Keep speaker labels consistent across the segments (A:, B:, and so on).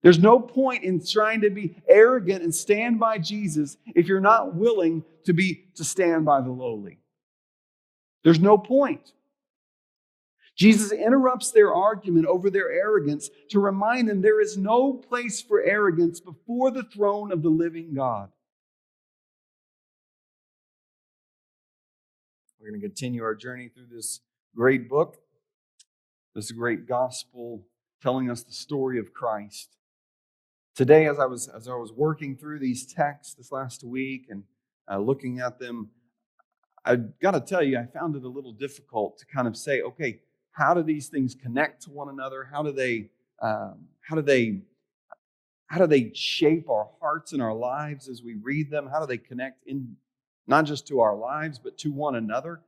A: There's no point in trying to be arrogant and stand by Jesus if you're not willing to stand by the lowly. There's no point. Jesus interrupts their argument over their arrogance to remind them there is no place for arrogance before the throne of the living God. We're going to continue our journey through this great book, this great gospel telling us the story of Christ. Today, as I was working through these texts this last week and looking at them, I've got to tell you, I found it a little difficult to kind of say, okay, how do these things connect to one another? How do they shape our hearts and our lives as we read them? How do they connect in not just to our lives, but to one another?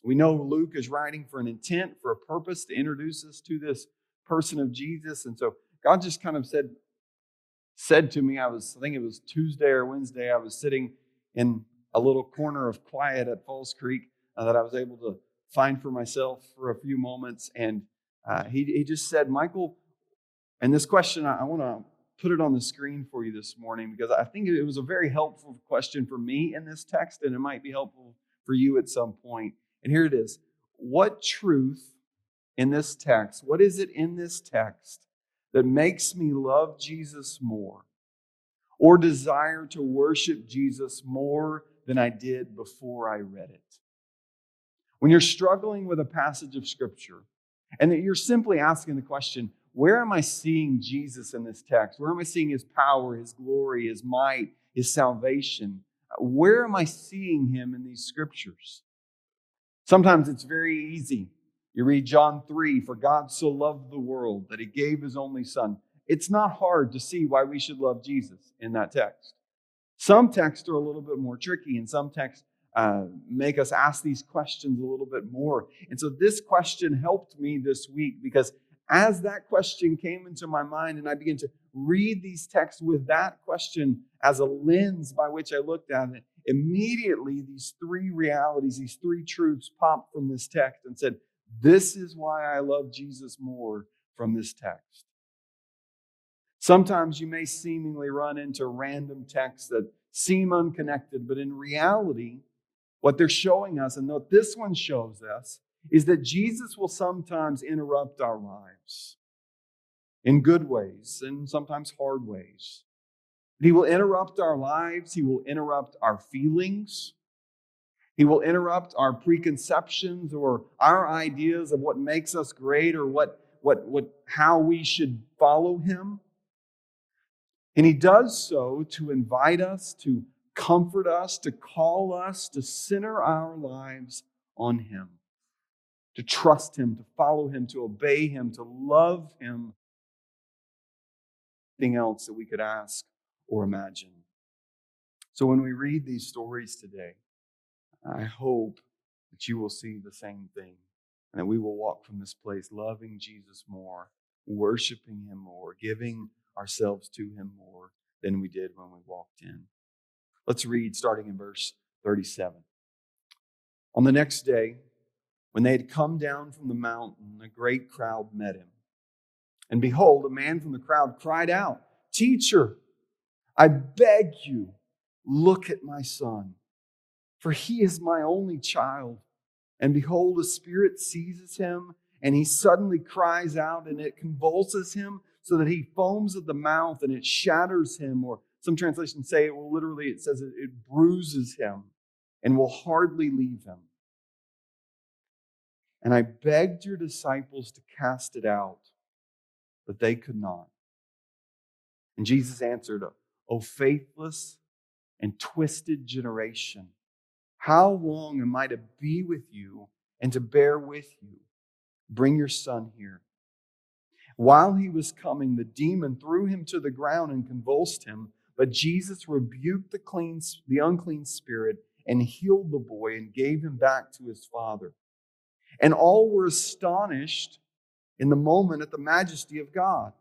A: We know Luke is writing for an intent, for a purpose, to introduce us to this person of Jesus. And so God just kind of said to me, I think it was Tuesday or Wednesday, I was sitting in a little corner of quiet at Falls Creek that I was able to find for myself for a few moments. And he just said, Michael, and this question, I want to put it on the screen for you this morning because I think it was a very helpful question for me in this text, and it might be helpful for you at some point. And here it is. What truth in this text, what is it in this text that makes me love Jesus more or desire to worship Jesus more than I did before I read it? When you're struggling with a passage of Scripture and that you're simply asking the question, where am I seeing Jesus in this text? Where am I seeing His power, His glory, His might, His salvation? Where am I seeing Him in these Scriptures? Sometimes it's very easy. You read John 3, for God so loved the world that He gave His only Son. It's not hard to see why we should love Jesus in that text. Some texts are a little bit more tricky, and some texts make us ask these questions a little bit more. And so this question helped me this week because as that question came into my mind and I began to read these texts with that question as a lens by which I looked at it, immediately these three realities, these three truths popped from this text and said, this is why I love Jesus more from this text. Sometimes you may seemingly run into random texts that seem unconnected, but in reality, what they're showing us, and what this one shows us, is that Jesus will sometimes interrupt our lives in good ways and sometimes hard ways. He will interrupt our lives. He will interrupt our feelings. He will interrupt our preconceptions or our ideas of what makes us great or how we should follow Him. And He does so to invite us, to comfort us, to call us to center our lives on Him, to trust Him, to follow Him, to obey Him, to love Him. Anything else that we could ask or imagine. So when we read these stories today, I hope that you will see the same thing and that we will walk from this place loving Jesus more, worshiping Him more, giving ourselves to Him more than we did when we walked in. Let's read starting in verse 37. On the next day, when they had come down from the mountain, a great crowd met Him. And behold, a man from the crowd cried out, "Teacher, I beg you, look at my son, for he is my only child. And behold, a spirit seizes him, and he suddenly cries out, and it convulses him so that he foams at the mouth, and it shatters him." Or some translations say it says it bruises him and will hardly leave him. And I begged your disciples to cast it out, but they could not. And Jesus answered, "O faithless and twisted generation, how long am I to be with you and to bear with you? Bring your son here." While he was coming, the demon threw him to the ground and convulsed him. But Jesus rebuked the unclean spirit and healed the boy and gave him back to his father. And all were astonished in the moment at the majesty of God.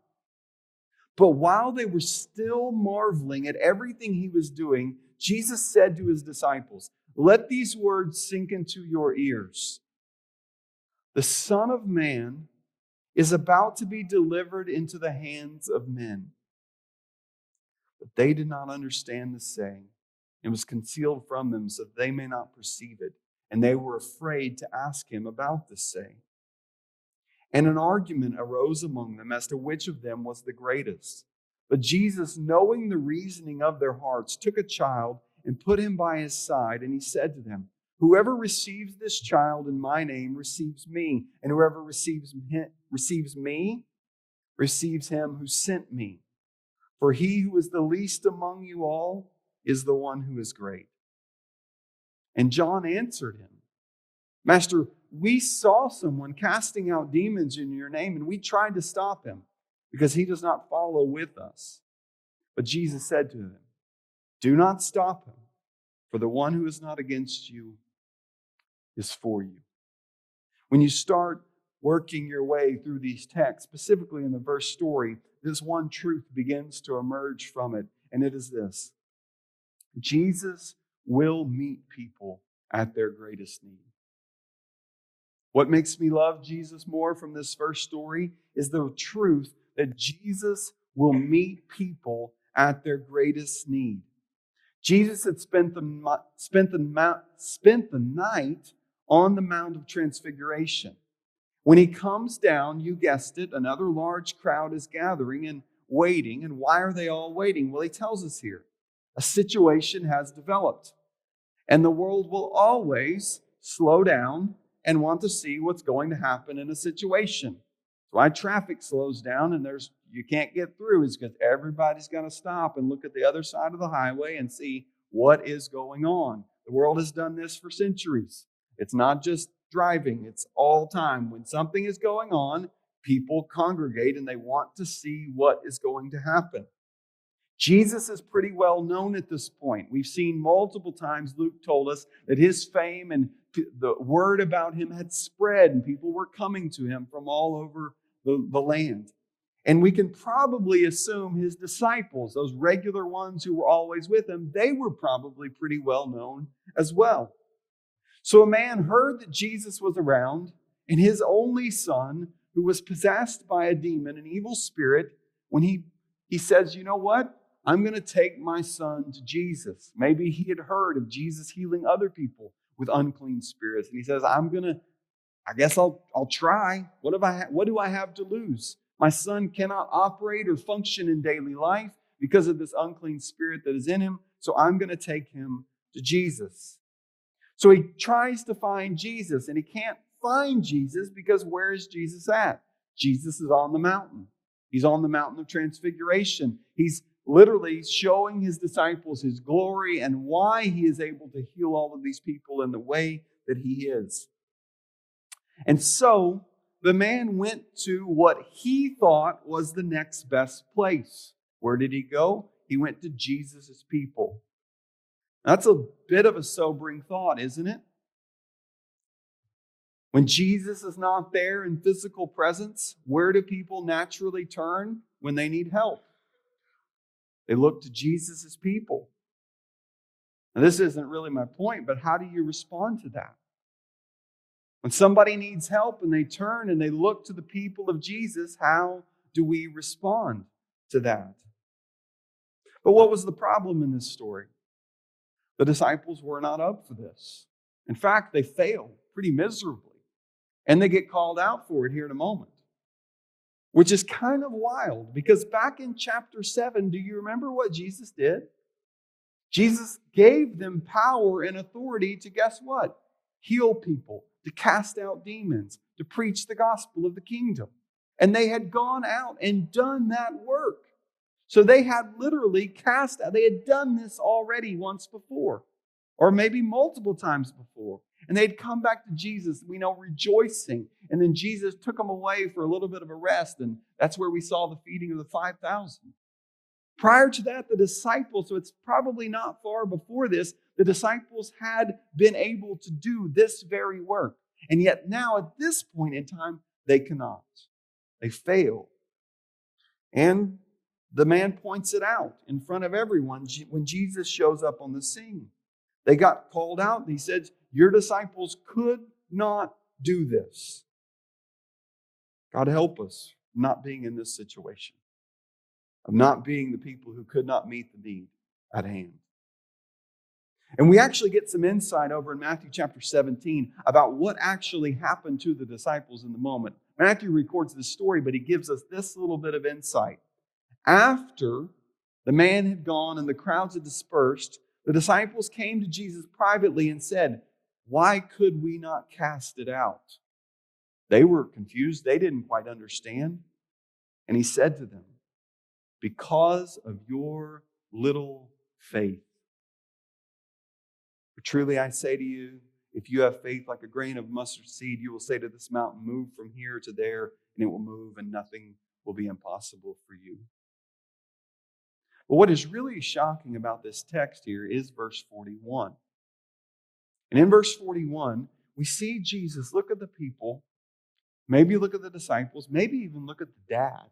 A: But while they were still marveling at everything He was doing, Jesus said to His disciples, "Let these words sink into your ears. The Son of Man is about to be delivered into the hands of men." But they did not understand the saying. It was concealed from them so that they may not perceive it. And they were afraid to ask him about this saying. And an argument arose among them as to which of them was the greatest. But Jesus, knowing the reasoning of their hearts, took a child and put him by his side, and he said to them, "Whoever receives this child in my name receives me, and whoever receives me receives him who sent me. For he who is the least among you all is the one who is great." And John answered him, "Master, we saw someone casting out demons in your name, and we tried to stop him because he does not follow with us." But Jesus said to them, "Do not stop him, for the one who is not against you is for you." When you start working your way through these texts, specifically in the verse story, this one truth begins to emerge from it, and it is this: Jesus will meet people at their greatest need. What makes me love Jesus more from this first story is the truth that Jesus will meet people at their greatest need. Jesus had spent the night on the Mount of Transfiguration. When he comes down, you guessed it, another large crowd is gathering and waiting. And why are they all waiting? Well, he tells us here, a situation has developed. And the world will always slow down and want to see what's going to happen in a situation. That's why traffic slows down and you can't get through, is because everybody's going to stop and look at the other side of the highway and see what is going on. The world has done this for centuries. It's not just driving, it's all time. When something is going on, people congregate and they want to see what is going to happen. Jesus is pretty well known at this point. We've seen multiple times, Luke told us, that his fame and the word about him had spread and people were coming to him from all over the land. And we can probably assume his disciples, those regular ones who were always with him, they were probably pretty well known as well. So a man heard that Jesus was around, and his only son, who was possessed by a demon, an evil spirit, when he says, "You know what? I'm going to take my son to Jesus." Maybe he had heard of Jesus healing other people with unclean spirits. And he says, I guess I'll try. What do I have to lose? My son cannot operate or function in daily life because of this unclean spirit that is in him. So I'm going to take him to Jesus. So he tries to find Jesus, and he can't find Jesus because where is Jesus at? Jesus is on the mountain. He's on the mountain of transfiguration. He's literally showing his disciples his glory and why he is able to heal all of these people in the way that he is. And so the man went to what he thought was the next best place. Where did he go? He went to Jesus' people. That's a bit of a sobering thought, isn't it? When Jesus is not there in physical presence, where do people naturally turn when they need help? They look to Jesus' people. Now, this isn't really my point, but how do you respond to that? When somebody needs help and they turn and they look to the people of Jesus, how do we respond to that? But what was the problem in this story? The disciples were not up for this. In fact, they failed pretty miserably. And they get called out for it here in a moment. Which is kind of wild, because back in chapter 7, do you remember what Jesus did? Jesus gave them power and authority to, guess what? Heal people, to cast out demons, to preach the gospel of the kingdom. And they had gone out and done that work. So they had literally they had done this already once before, or maybe multiple times before. And they'd come back to Jesus, we know, rejoicing. And then Jesus took them away for a little bit of a rest. And that's where we saw the feeding of the 5,000. Prior to that, the disciples, so it's probably not far before this, the disciples had been able to do this very work. And yet now at this point in time, they cannot. They fail. And the man points it out in front of everyone when Jesus shows up on the scene. They got called out and he said, "Your disciples could not do this." God, help us not being in this situation, of not being the people who could not meet the need at hand. And we actually get some insight over in Matthew chapter 17 about what actually happened to the disciples in the moment. Matthew records this story, but he gives us this little bit of insight. After the man had gone and the crowds had dispersed, the disciples came to Jesus privately and said, "Why could we not cast it out?" They were confused. They didn't quite understand. And he said to them, "Because of your little faith. For truly I say to you, if you have faith like a grain of mustard seed, you will say to this mountain, 'Move from here to there,' and it will move, and nothing will be impossible for you." But what is really shocking about this text here is verse 41. And in verse 41, we see Jesus look at the people, maybe look at the disciples, maybe even look at the dad,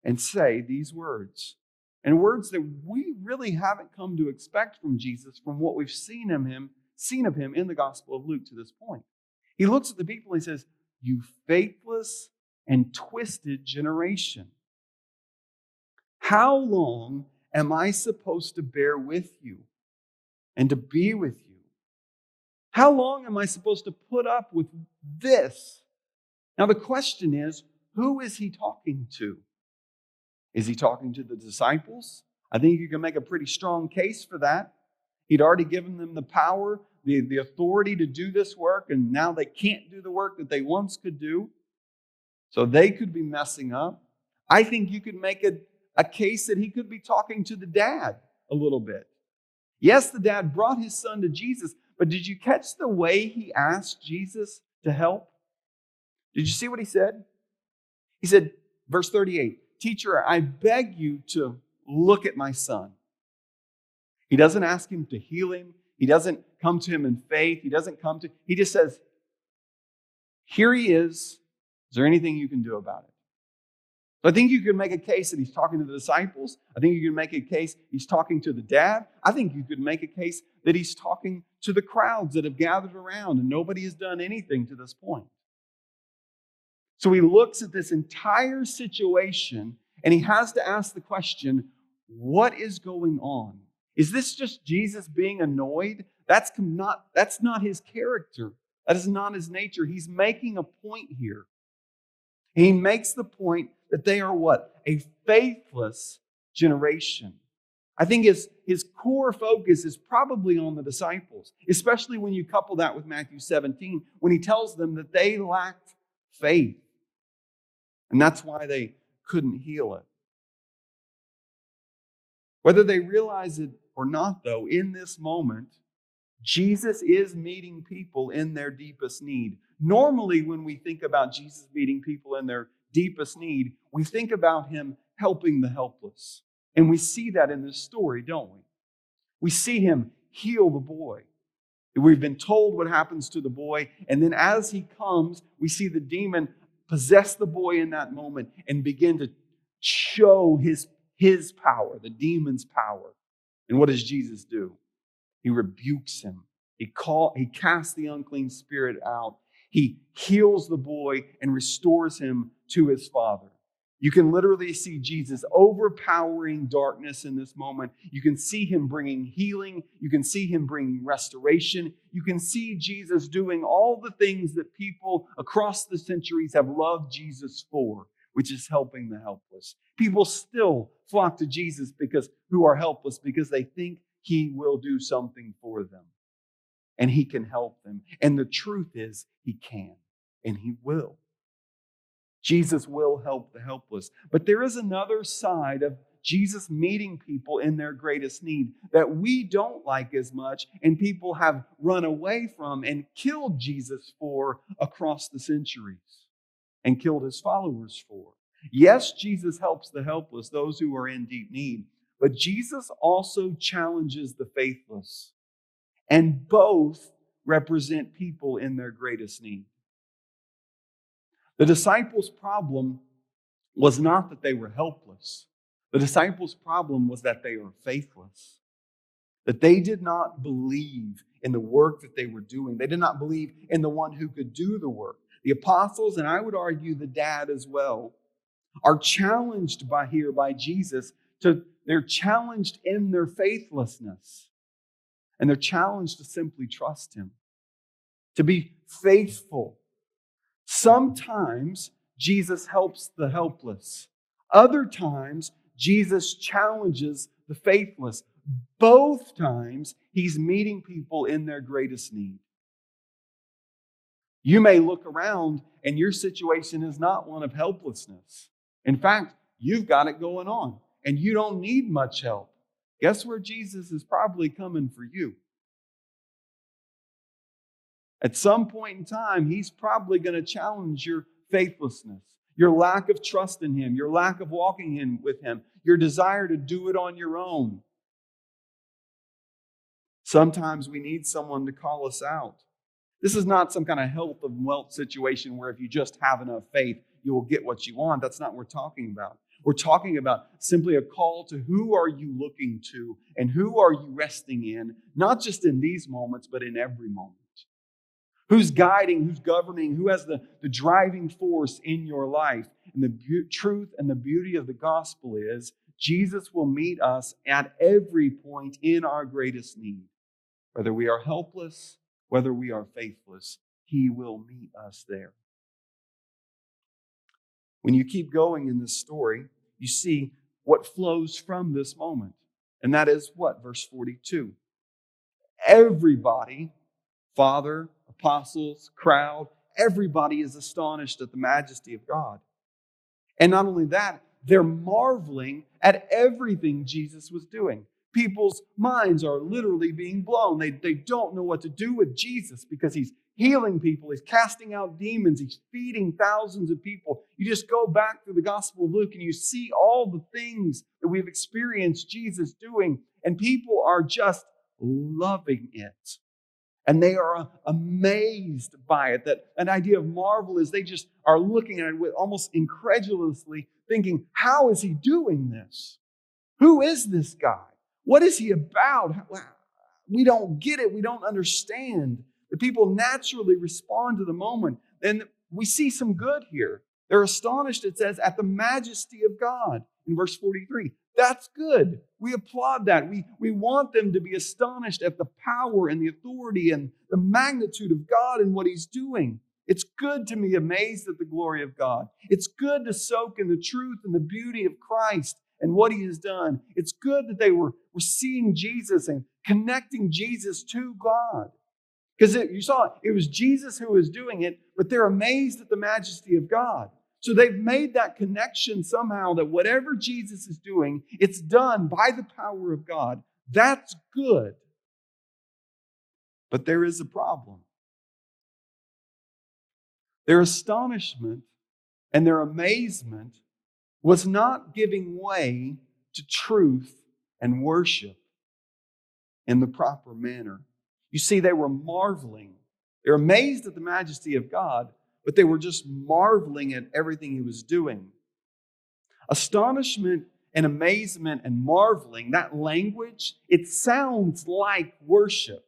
A: and say these words. And words that we really haven't come to expect from Jesus from what we've seen of him in the Gospel of Luke to this point. He looks at the people and he says, "You faithless and twisted generation. How long am I supposed to bear with you and to be with you? How long am I supposed to put up with this?" Now the question is, who is he talking to? Is he talking to the disciples? I think you can make a pretty strong case for that. He'd already given them the power, the authority to do this work, and now they can't do the work that they once could do. So they could be messing up. I think you could make a case that he could be talking to the dad a little bit. Yes, the dad brought his son to Jesus, but did you catch the way he asked Jesus to help? Did you see what he said? He said, verse 38, "Teacher, I beg you to look at my son." He doesn't ask him to heal him. He doesn't come to him in faith. He just says, "Here he is. Is there anything you can do about it?" So I think you can make a case that he's talking to the disciples. I think you can make a case he's talking to the dad. I think you could make a case that he's talking to the crowds that have gathered around and nobody has done anything to this point. So he looks at this entire situation and he has to ask the question, what is going on? Is this just Jesus being annoyed? That's not his character. That is not his nature. He's making a point here. He makes the point that they are what? A faithless generation. I think his core focus is probably on the disciples, especially when you couple that with Matthew 17, when he tells them that they lacked faith. And that's why they couldn't heal it. Whether they realize it or not, though, in this moment, Jesus is meeting people in their deepest need. Normally, when we think about Jesus meeting people in their deepest need, we think about him helping the helpless. And we see that in this story, don't we? We see him heal the boy. We've been told what happens to the boy, and then as he comes, we see the demon possess the boy in that moment and begin to show his power, the demon's power. And what does Jesus do? He rebukes him. He casts the unclean spirit out. He heals the boy and restores him to his father. You can literally see Jesus overpowering darkness in this moment. You can see him bringing healing. You can see him bringing restoration. You can see Jesus doing all the things that people across the centuries have loved Jesus for, which is helping the helpless. People still flock to Jesus who are helpless because they think he will do something for them and he can help them. And the truth is he can and he will. Jesus will help the helpless. But there is another side of Jesus meeting people in their greatest need that we don't like as much and people have run away from and killed Jesus for across the centuries and killed his followers for. Yes, Jesus helps the helpless, those who are in deep need, but Jesus also challenges the faithless. And both represent people in their greatest need. The disciples' problem was not that they were helpless. The disciples' problem was that they were faithless. That they did not believe in the work that they were doing. They did not believe in the one who could do the work. The apostles, and I would argue the dad as well, are challenged by Jesus they're challenged in their faithlessness. And they're challenged to simply trust him, to be faithful. Sometimes Jesus helps the helpless. Other times, Jesus challenges the faithless. Both times, he's meeting people in their greatest need. You may look around and your situation is not one of helplessness. In fact, you've got it going on and you don't need much help. Guess where Jesus is probably coming for you? At some point in time, he's probably going to challenge your faithlessness, your lack of trust in him, your lack of walking with him, your desire to do it on your own. Sometimes we need someone to call us out. This is not some kind of health and wealth situation where if you just have enough faith, you will get what you want. That's not what we're talking about. We're talking about simply a call to who are you looking to and who are you resting in, not just in these moments, but in every moment. Who's guiding, who's governing, who has the driving force in your life. And the truth and the beauty of the gospel is Jesus will meet us at every point in our greatest need. Whether we are helpless, whether we are faithless, he will meet us there. When you keep going in this story, you see what flows from this moment. And that is what? Verse 42. Everybody, Father, apostles, crowd, everybody is astonished at the majesty of God. And not only that, they're marveling at everything Jesus was doing. People's minds are literally being blown. They don't know what to do with Jesus because he's healing people. He's casting out demons. He's feeding thousands of people. You just go back through the Gospel of Luke and you see all the things that we've experienced Jesus doing. And people are just loving it. And they are amazed by it. That an idea of marvel is they just are looking at it with almost incredulously thinking, how is he doing this? Who is this guy? What is he about? We don't get it. We don't understand. The people naturally respond to the moment. And we see some good here. They're astonished, it says, at the majesty of God in verse 43. That's good. We applaud that. We want them to be astonished at the power and the authority and the magnitude of God and what he's doing. It's good to be amazed at the glory of God. It's good to soak in the truth and the beauty of Christ and what he has done. It's good that they were seeing Jesus and connecting Jesus to God. Because you saw it was Jesus who was doing it, but they're amazed at the majesty of God. So they've made that connection somehow that whatever Jesus is doing, it's done by the power of God. That's good. But there is a problem. Their astonishment and their amazement was not giving way to truth and worship in the proper manner. You see, they were marveling. They're amazed at the majesty of God, but they were just marveling at everything he was doing. Astonishment and amazement and marveling, that language, it sounds like worship,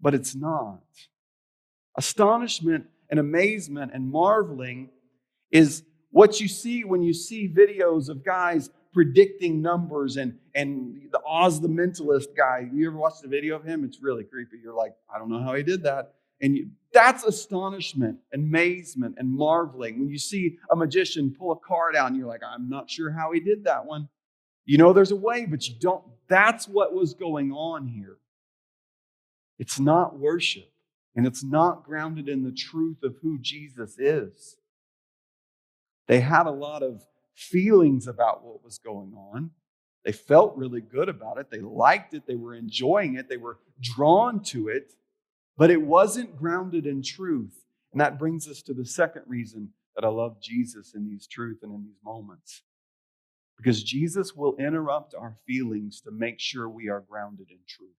A: but it's not. Astonishment and amazement and marveling is what you see when you see videos of guys predicting numbers and the Oz the Mentalist guy. You ever watched a video of him? It's really creepy. You're like, I don't know how he did that. And that's astonishment, amazement, and marveling. When you see a magician pull a card out and you're like, I'm not sure how he did that one. You know there's a way, but you don't. That's what was going on here. It's not worship, and it's not grounded in the truth of who Jesus is. They had a lot of feelings about what was going on. They felt really good about it. They liked it. They were enjoying it. They were drawn to it. But it wasn't grounded in truth. And that brings us to the second reason that I love Jesus in these truth and in these moments. Because Jesus will interrupt our feelings to make sure we are grounded in truth.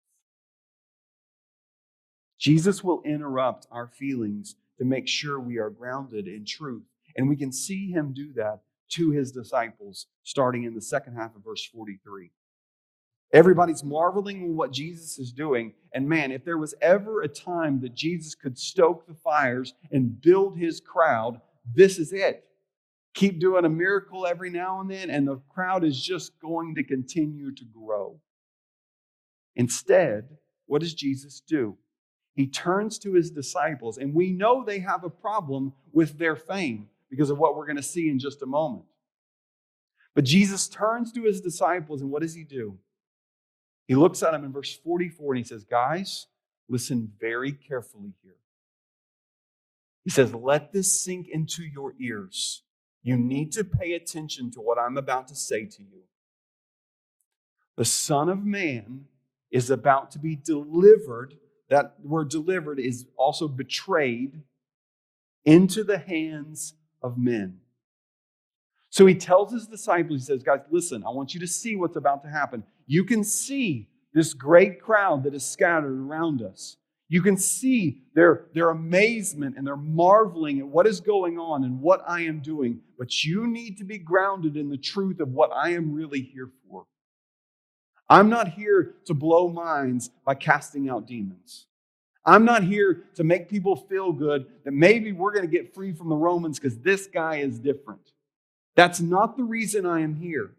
A: Jesus will interrupt our feelings to make sure we are grounded in truth. And we can see him do that to his disciples, starting in the second half of verse 43. Everybody's marveling at what Jesus is doing. And man, if there was ever a time that Jesus could stoke the fires and build his crowd, this is it. Keep doing a miracle every now and then, and the crowd is just going to continue to grow. Instead, what does Jesus do? He turns to his disciples, and we know they have a problem with their fame because of what we're going to see in just a moment. But Jesus turns to his disciples, and what does he do? He looks at them in verse 44, and he says, guys, listen very carefully here. He says, let this sink into your ears. You need to pay attention to what I'm about to say to you. The Son of Man is about to be delivered. That word delivered is also betrayed into the hands of men. So he tells his disciples, he says, guys, listen, I want you to see what's about to happen. You can see this great crowd that is scattered around us. You can see their amazement and their marveling at what is going on and what I am doing. But you need to be grounded in the truth of what I am really here for. I'm not here to blow minds by casting out demons. I'm not here to make people feel good that maybe we're going to get free from the Romans because this guy is different. That's not the reason I am here.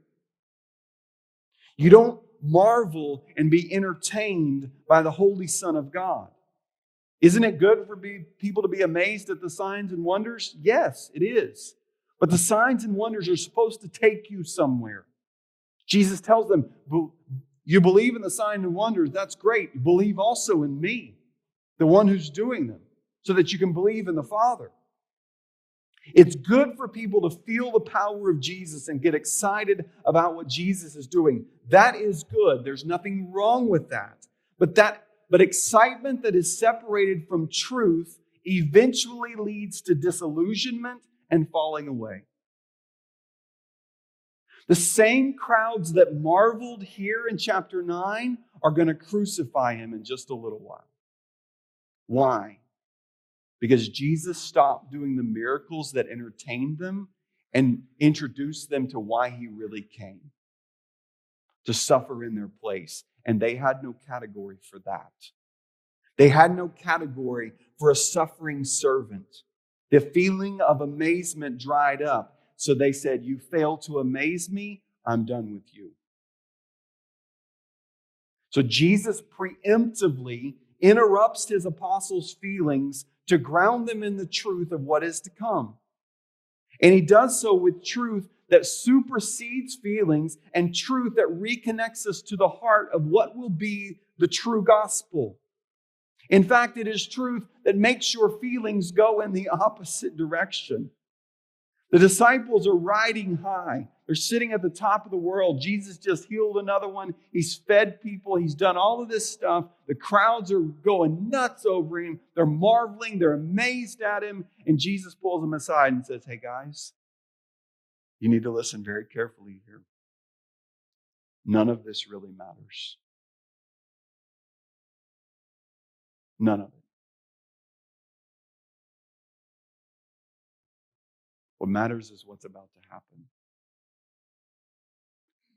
A: You don't marvel and be entertained by the Holy Son of God. Isn't it good for people to be amazed at the signs and wonders? Yes, it is. But the signs and wonders are supposed to take you somewhere. Jesus tells them, you believe in the signs and wonders, that's great. Believe also in me, the one who's doing them, so that you can believe in the Father. It's good for people to feel the power of Jesus and get excited about what Jesus is doing. That is good. There's nothing wrong with that. But excitement that is separated from truth eventually leads to disillusionment and falling away. The same crowds that marveled here in chapter 9 are going to crucify him in just a little while. Why? Because Jesus stopped doing the miracles that entertained them and introduced them to why he really came. To suffer in their place. And they had no category for that. They had no category for a suffering servant. The feeling of amazement dried up. So they said, you fail to amaze me, I'm done with you. So Jesus preemptively interrupts his apostles' feelings to ground them in the truth of what is to come. And he does so with truth that supersedes feelings and truth that reconnects us to the heart of what will be the true gospel. In fact, it is truth that makes your feelings go in the opposite direction. The disciples are riding high. They're sitting at the top of the world. Jesus just healed another one. He's fed people. He's done all of this stuff. The crowds are going nuts over him. They're marveling. They're amazed at him. And Jesus pulls them aside and says, hey guys, you need to listen very carefully here. None of this really matters. None of it. What matters is what's about to happen.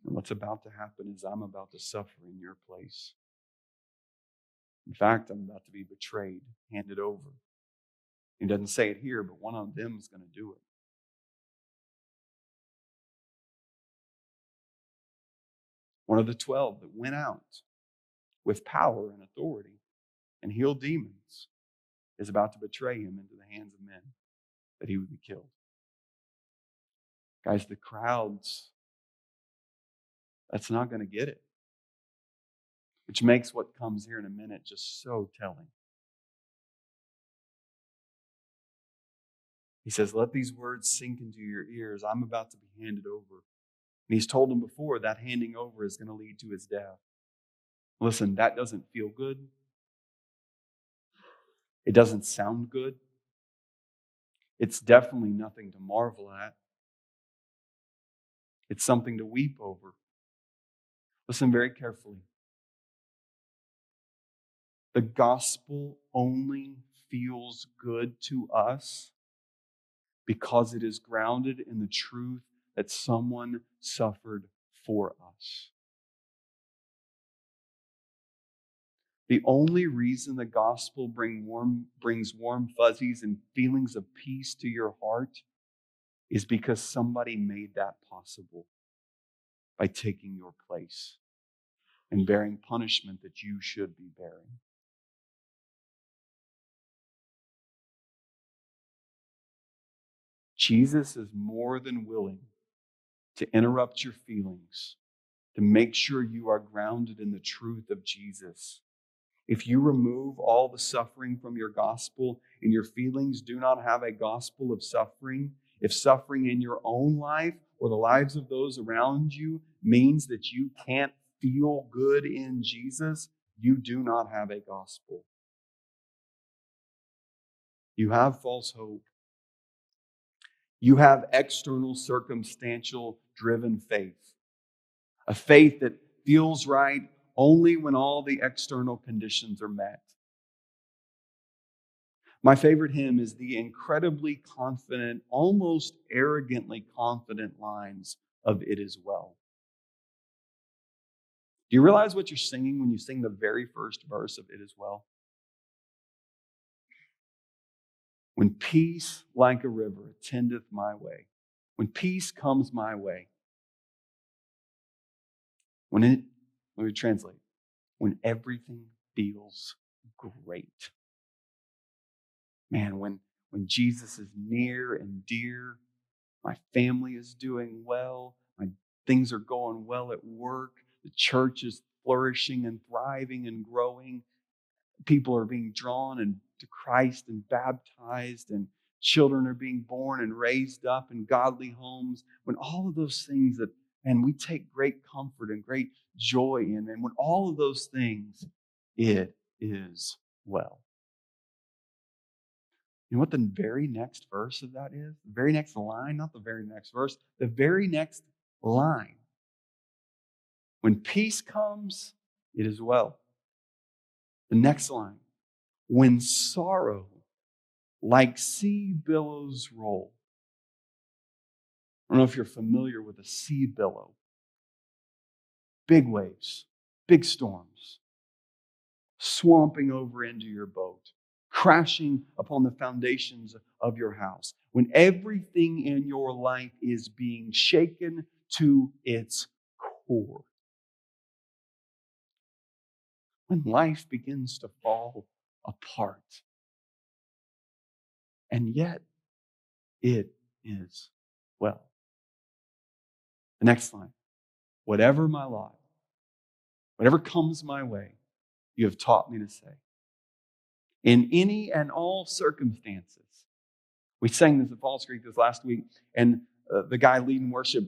A: And what's about to happen is I'm about to suffer in your place. In fact, I'm about to be betrayed, handed over. He doesn't say it here, but one of them is going to do it. One of the 12 that went out with power and authority and healed demons is about to betray him into the hands of men that he would be killed. Guys, the crowds, that's not going to get it. Which makes what comes here in a minute just so telling. He says, let these words sink into your ears. I'm about to be handed over. And he's told them before that handing over is going to lead to his death. Listen, that doesn't feel good. It doesn't sound good. It's definitely nothing to marvel at. It's something to weep over. Listen very carefully. The gospel only feels good to us because it is grounded in the truth that someone suffered for us. The only reason the gospel brings warm fuzzies and feelings of peace to your heart is because somebody made that possible by taking your place and bearing punishment that you should be bearing. Jesus is more than willing to interrupt your feelings, to make sure you are grounded in the truth of Jesus. If you remove all the suffering from your gospel and your feelings do not have a gospel of suffering, if suffering in your own life or the lives of those around you means that you can't feel good in Jesus, you do not have a gospel. You have false hope. You have external, circumstantial driven faith. A faith that feels right only when all the external conditions are met. My favorite hymn is the incredibly confident, almost arrogantly confident lines of "It Is Well." Do you realize what you're singing when you sing the very first verse of "It Is Well"? When peace like a river attendeth my way, when peace comes my way, let me translate, when everything feels great. Man, when Jesus is near and dear, my family is doing well, my things are going well at work, the church is flourishing and thriving and growing, people are being drawn to Christ and baptized, and children are being born and raised up in godly homes, when all of those things that, and we take great comfort and great joy in, and when all of those things, it is well. You know what the very next verse of that is? The very next line, not the very next verse, the very next line. When peace comes, it is well. The next line, when sorrow like sea billows roll. I don't know if you're familiar with a sea billow. Big waves, big storms, swamping over into your boat, crashing upon the foundations of your house. When everything in your life is being shaken to its core. When life begins to fall apart. And yet, it is well. The next line. Whatever my lot, whatever comes my way, you have taught me to say. In any and all circumstances. We sang this at Falls Creek this last week, and the guy leading worship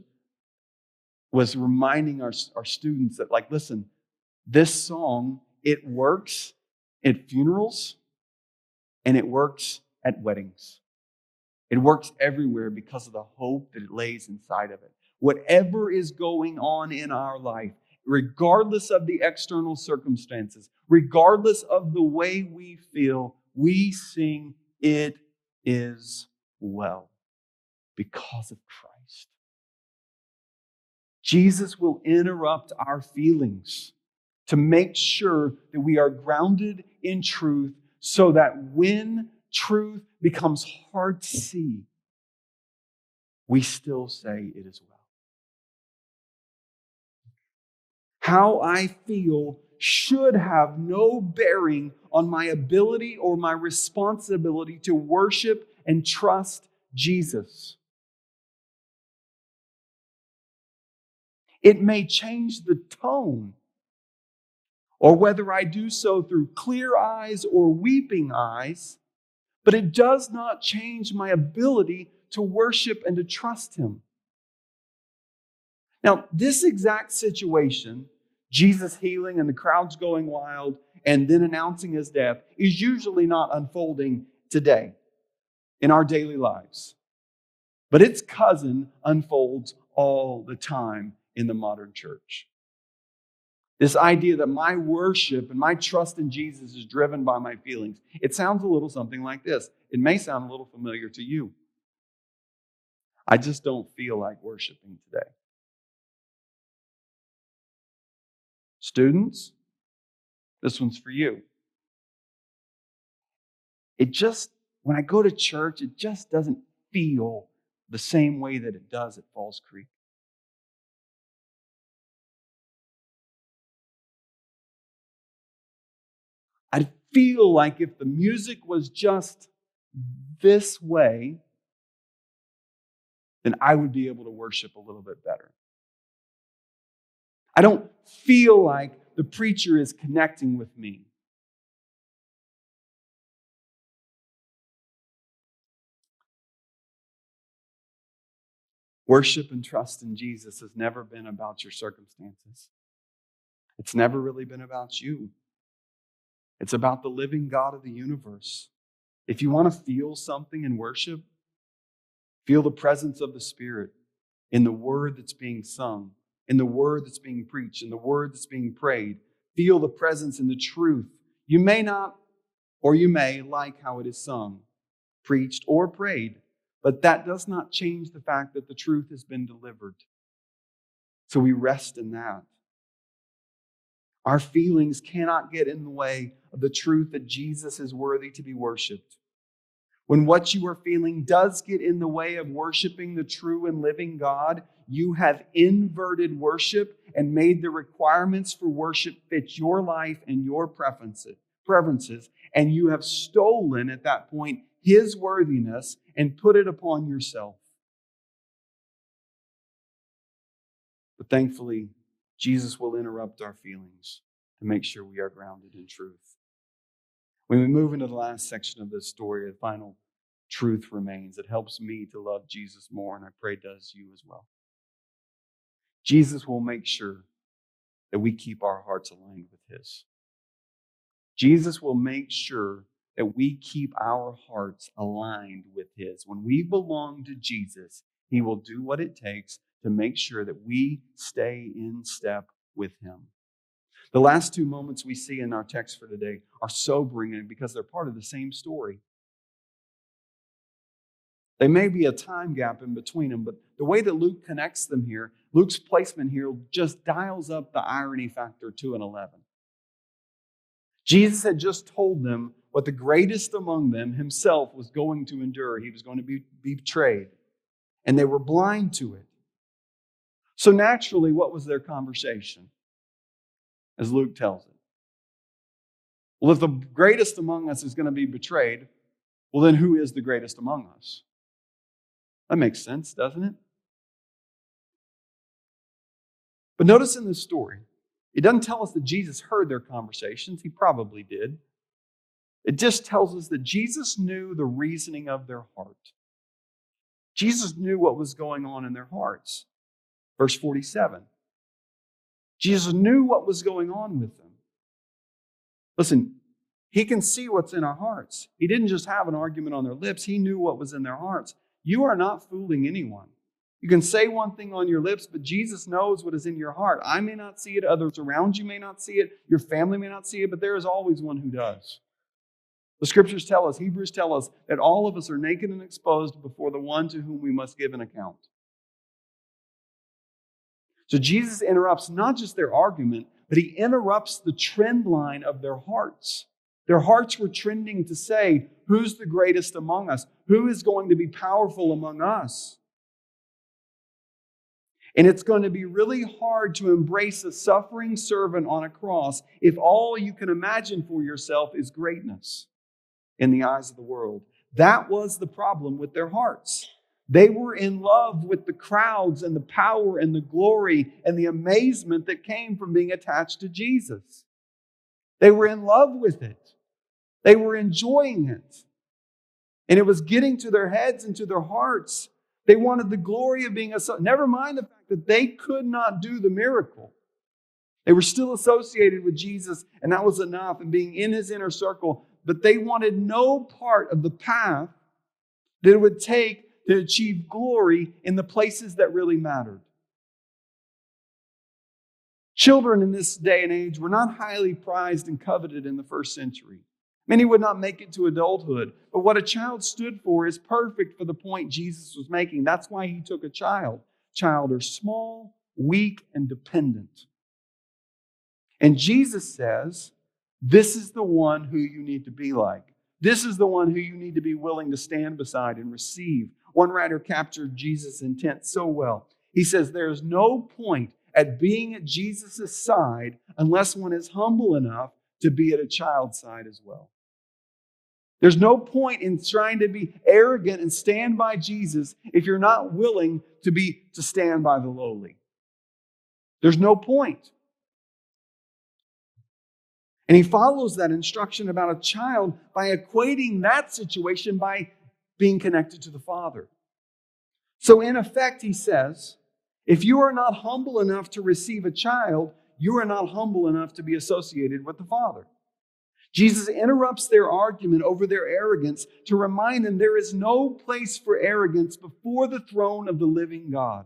A: was reminding our students that, like, listen, this song, it works at funerals and it works at weddings. It works everywhere because of the hope that it lays inside of it. Whatever is going on in our life, regardless of the external circumstances, regardless of the way we feel, we sing, "It is well," because of Christ. Jesus will interrupt our feelings to make sure that we are grounded in truth, so that when truth becomes hard to see, we still say it is well. How I feel should have no bearing on my ability or my responsibility to worship and trust Jesus. It may change the tone, or whether I do so through clear eyes or weeping eyes, but it does not change my ability to worship and to trust Him. Now, this exact situation, Jesus healing and the crowds going wild and then announcing His death, is usually not unfolding today in our daily lives. But its cousin unfolds all the time in the modern church. This idea that my worship and my trust in Jesus is driven by my feelings. It sounds a little something like this. It may sound a little familiar to you. I just don't feel like worshiping today. Students, This one's for you. When I go to church, it just doesn't feel the same way that it does at Falls Creek. I feel like if the music was just this way, then I would be able to worship a little bit better. I don't feel like the preacher is connecting with me. Worship and trust in Jesus has never been about your circumstances. It's never really been about you. It's about the living God of the universe. If you want to feel something in worship, feel the presence of the Spirit in the word that's being sung, in the word that's being preached, in the word that's being prayed. Feel the presence in the truth. You may not, or you may like how it is sung, preached, or prayed, but that does not change the fact that the truth has been delivered. So we rest in that. Our feelings cannot get in the way of the truth that Jesus is worthy to be worshiped. When what you are feeling does get in the way of worshiping the true and living God, you have inverted worship and made the requirements for worship fit your life and your preferences, and you have stolen at that point His worthiness and put it upon yourself. But thankfully, Jesus will interrupt our feelings to make sure we are grounded in truth. When we move into the last section of this story, the final truth remains. It helps me to love Jesus more, and I pray it does you as well. Jesus will make sure that we keep our hearts aligned with His. Jesus will make sure that we keep our hearts aligned with His. When we belong to Jesus, He will do what it takes to make sure that we stay in step with Him. The last two moments we see in our text for today are sobering because they're part of the same story. There may be a time gap in between them, but the way that Luke connects them here, Luke's placement here just dials up the irony factor to an 11. Jesus had just told them what the greatest among them himself was going to endure. He was going to be betrayed, and they were blind to it. So naturally, what was their conversation? As Luke tells it. Well, if the greatest among us is going to be betrayed, well, then who is the greatest among us? That makes sense, doesn't it? But notice in this story, it doesn't tell us that Jesus heard their conversations. He probably did. It just tells us that Jesus knew the reasoning of their heart. Jesus knew what was going on in their hearts. Verse 47. Jesus knew what was going on with them. Listen, He can see what's in our hearts. He didn't just have an argument on their lips. He knew what was in their hearts. You are not fooling anyone. You can say one thing on your lips, but Jesus knows what is in your heart. I may not see it. Others around you may not see it. Your family may not see it, but there is always one who does. The scriptures tell us, Hebrews tell us, that all of us are naked and exposed before the one to whom we must give an account. So Jesus interrupts not just their argument, but He interrupts the trend line of their hearts. Their hearts were trending to say, who's the greatest among us? Who is going to be powerful among us? And it's going to be really hard to embrace a suffering servant on a cross if all you can imagine for yourself is greatness in the eyes of the world. That was the problem with their hearts. They were in love with the crowds and the power and the glory and the amazement that came from being attached to Jesus. They were in love with it. They were enjoying it. And it was getting to their heads and to their hearts. They wanted the glory of being never mind the fact that they could not do the miracle. They were still associated with Jesus, and that was enough, and being in His inner circle. But they wanted no part of the path that it would take to achieve glory in the places that really mattered. Children in this day and age were not highly prized and coveted in the first century. Many would not make it to adulthood. But what a child stood for is perfect for the point Jesus was making. That's why He took a child. Child are small, weak, and dependent. And Jesus says This is the one who you need to be like. This is the one who you need to be willing to stand beside and receive. One writer captured Jesus' intent so well. He says, there's no point at being at Jesus' side unless one is humble enough to be at a child's side as well. There's no point in trying to be arrogant and stand by Jesus if you're not willing to stand by the lowly. There's no point. And he follows that instruction about a child by equating that situation by being connected to the Father. So in effect, he says, if you are not humble enough to receive a child, you are not humble enough to be associated with the Father. Jesus interrupts their argument over their arrogance to remind them there is no place for arrogance before the throne of the living God.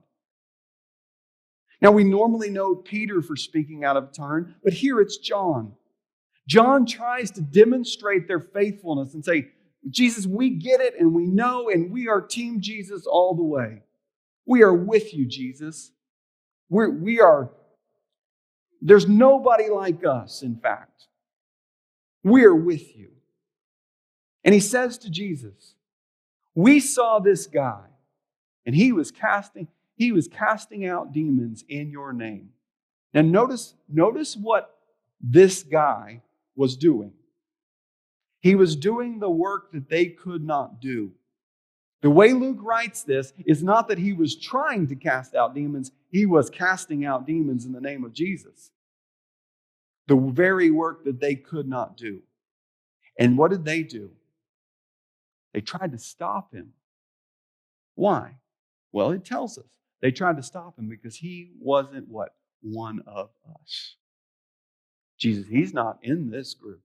A: Now, we normally know Peter for speaking out of turn, but here it's John. John tries to demonstrate their faithfulness and say, Jesus, we get it and we know and we are Team Jesus all the way. We are with you, Jesus. There's nobody like us, in fact. We are with you. And he says to Jesus, we saw this guy and he was casting out demons in your name. Now notice what this guy was doing. He was doing the work that they could not do. The way Luke writes this is not that he was trying to cast out demons. He was casting out demons in the name of Jesus. The very work that they could not do. And what did they do? They tried to stop him. Why? Well, it tells us. They tried to stop him because he wasn't what? One of us. Jesus, he's not in this group.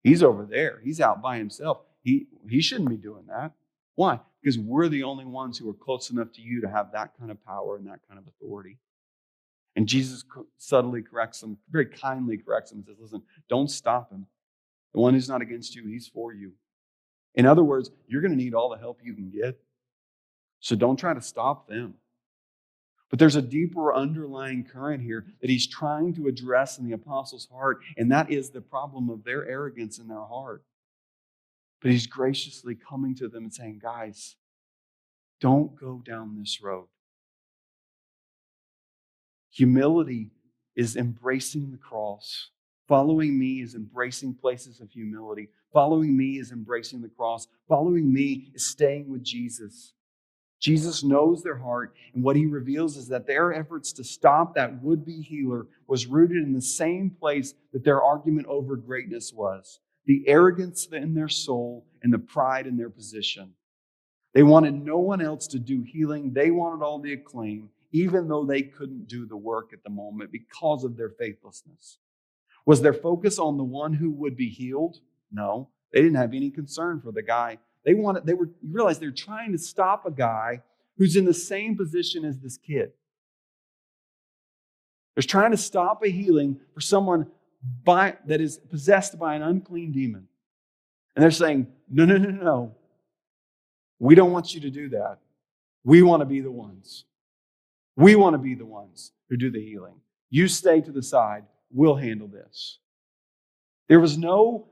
A: He's over there. He's out by himself. He shouldn't be doing that. Why? Because we're the only ones who are close enough to you to have that kind of power and that kind of authority. And Jesus subtly corrects him, very kindly corrects him and says, listen, don't stop him. The one who's not against you, he's for you. In other words, you're going to need all the help you can get. So don't try to stop them. But there's a deeper underlying current here that he's trying to address in the apostles' heart, and that is the problem of their arrogance in their heart. But he's graciously coming to them and saying, guys, don't go down this road. Humility is embracing the cross. Following me is embracing places of humility. Following me is embracing the cross. Following me is staying with Jesus. Jesus knows their heart, and what he reveals is that their efforts to stop that would-be healer was rooted in the same place that their argument over greatness was. The arrogance in their soul and the pride in their position. They wanted no one else to do healing. They wanted all the acclaim, even though they couldn't do the work at the moment because of their faithlessness. Was their focus on the one who would be healed? No. They didn't have any concern for the guy. You realize they're trying to stop a guy who's in the same position as this kid. They're trying to stop a healing for someone that is possessed by an unclean demon. And they're saying, no. We don't want you to do that. We want to be the ones. We want to be the ones who do the healing. You stay to the side. We'll handle this. There was no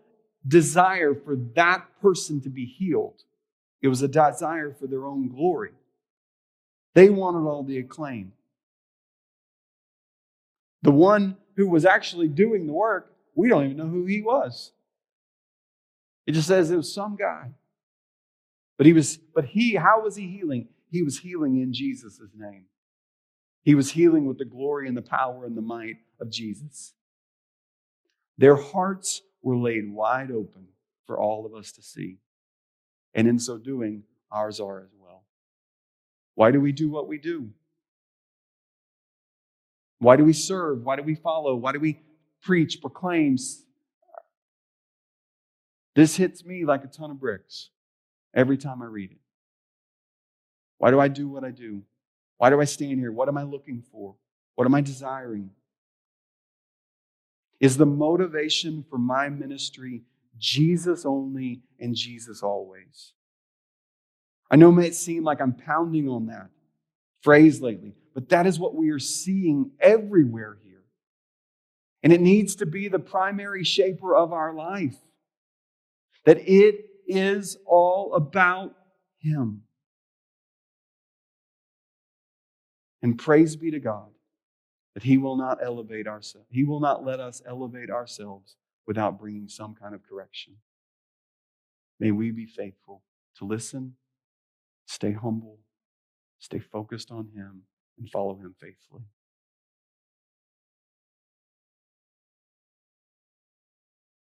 A: desire for that person to be healed. It was a desire for their own glory. They wanted all the acclaim. The one who was actually doing the work, we don't even know who he was. It just says it was some guy. How was he healing? He was healing in Jesus' name. He was healing with the glory and the power and the might of Jesus. Their hearts were laid wide open for all of us to see. And in so doing, ours are as well. Why do we do what we do? Why do we serve? Why do we follow? Why do we preach, proclaim? This hits me like a ton of bricks every time I read it. Why do I do what I do? Why do I stand here? What am I looking for? What am I desiring? Is the motivation for my ministry Jesus only and Jesus always? I know it may seem like I'm pounding on that phrase lately, but that is what we are seeing everywhere here. And it needs to be the primary shaper of our life. That it is all about Him. And praise be to God that He will not elevate ourselves. He will not let us elevate ourselves without bringing some kind of correction. May we be faithful to listen, stay humble, stay focused on Him, and follow Him faithfully.